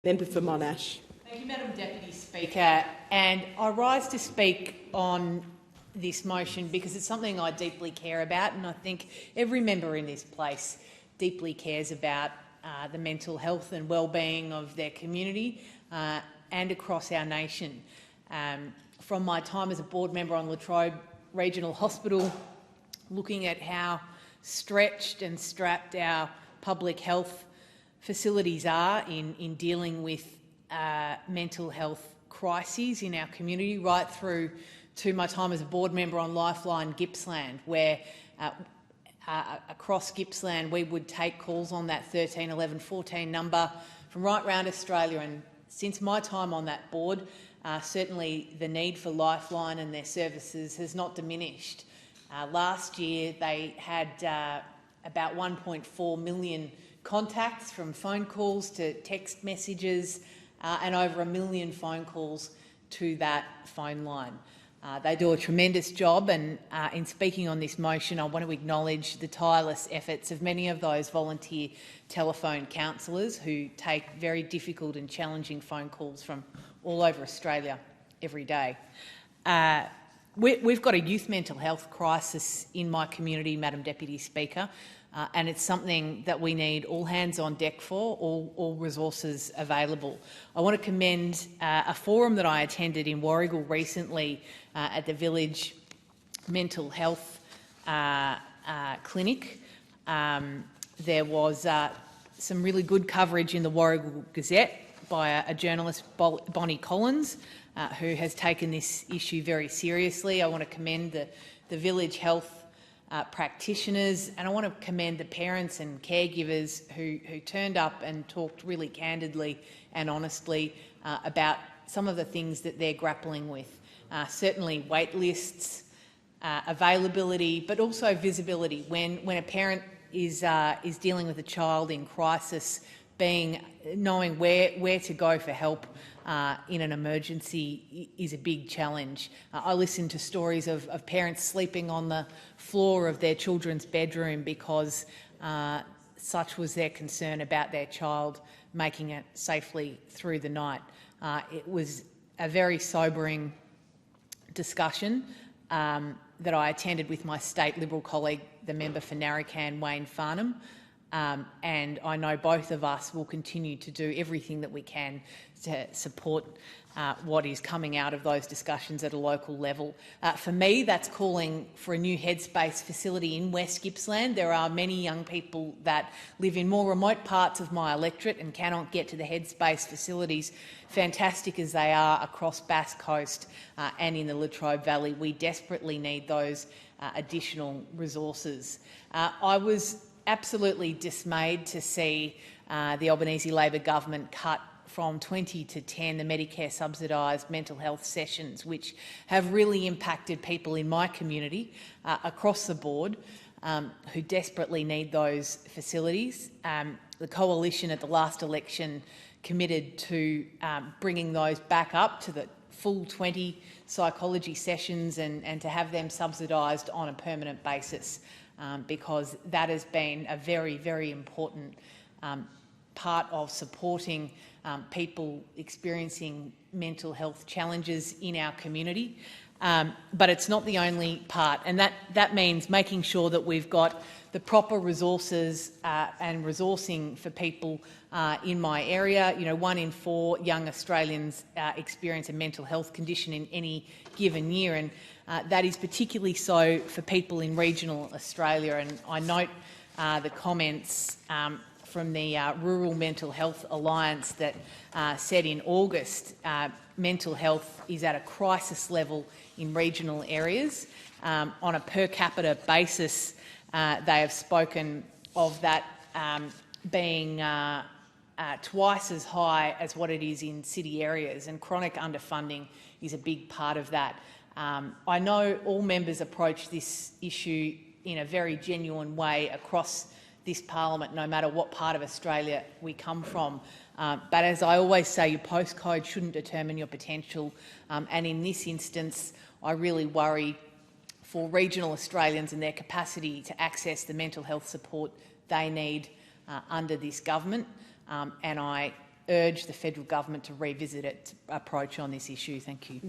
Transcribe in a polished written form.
Member for Monash. Thank you, Madam Deputy Speaker. And I rise to speak on this motion because it's something I deeply care about, and I think every member in this place deeply cares about the mental health and well-being of their community and across our nation. From my time as a board member on Latrobe Regional Hospital, looking at how stretched and strapped our public health facilities are in dealing with mental health crises in our community, right through to my time as a board member on Lifeline Gippsland, where across Gippsland we would take calls on that 13, 11, 14 number from right round Australia. And since my time on that board, certainly the need for Lifeline and their services has not diminished. Last year they had about 1.4 million contacts, from phone calls to text messages, and over 1 million phone calls to that phone line. They do a tremendous job, and in speaking on this motion, I want to acknowledge the tireless efforts of many of those volunteer telephone counsellors who take very difficult and challenging phone calls from all over Australia every day. We've got a youth mental health crisis in my community, Madam Deputy Speaker, and it's something that we need all hands on deck for, all resources available. I want to commend a forum that I attended in Warragul recently at the Village Mental Health Clinic. There was some really good coverage in the Warragul Gazette by a journalist, Bonnie Collins, who has taken this issue very seriously. I want to commend the Village Health practitioners, and I want to commend the parents and caregivers who turned up and talked really candidly and honestly about some of the things that they're grappling with. Certainly wait lists, availability, but also visibility. When a parent is dealing with a child in crisis, knowing where to go for help in an emergency is a big challenge. I listen to stories of parents sleeping on the floor of their children's bedroom because such was their concern about their child making it safely through the night. It was a very sobering discussion that I attended with my state Liberal colleague, the member for Narrabeen, Wayne Farnham. And I know both of us will continue to do everything that we can to support what is coming out of those discussions at a local level. For me, that's calling for a new Headspace facility in West Gippsland. There are many young people that live in more remote parts of my electorate and cannot get to the Headspace facilities, fantastic as they are across Bass Coast and in the Latrobe Valley. We desperately need those additional resources. I was absolutely dismayed to see the Albanese Labor government cut from 20 to 10 the Medicare subsidised mental health sessions, which have really impacted people in my community across the board who desperately need those facilities. The Coalition at the last election committed to bringing those back up to the full 20 psychology sessions and to have them subsidised on a permanent basis. Because that has been a very, very important part of supporting people experiencing mental health challenges in our community. But it's not the only part, and that means making sure that we've got the proper resources and resourcing for people in my area. 1 in 4 young Australians experience a mental health condition in any given year, and that is particularly so for people in regional Australia. And I note the comments from the Rural Mental Health Alliance that said in August mental health is at a crisis level in regional areas. On a per capita basis, they have spoken of that being twice as high as what it is in city areas, and chronic underfunding is a big part of that. I know all members approach this issue in a very genuine way across this parliament, no matter what part of Australia we come from. But as I always say, your postcode shouldn't determine your potential. And in this instance, I really worry for regional Australians and their capacity to access the mental health support they need under this government. And I urge the federal government to revisit its approach on this issue. Thank you.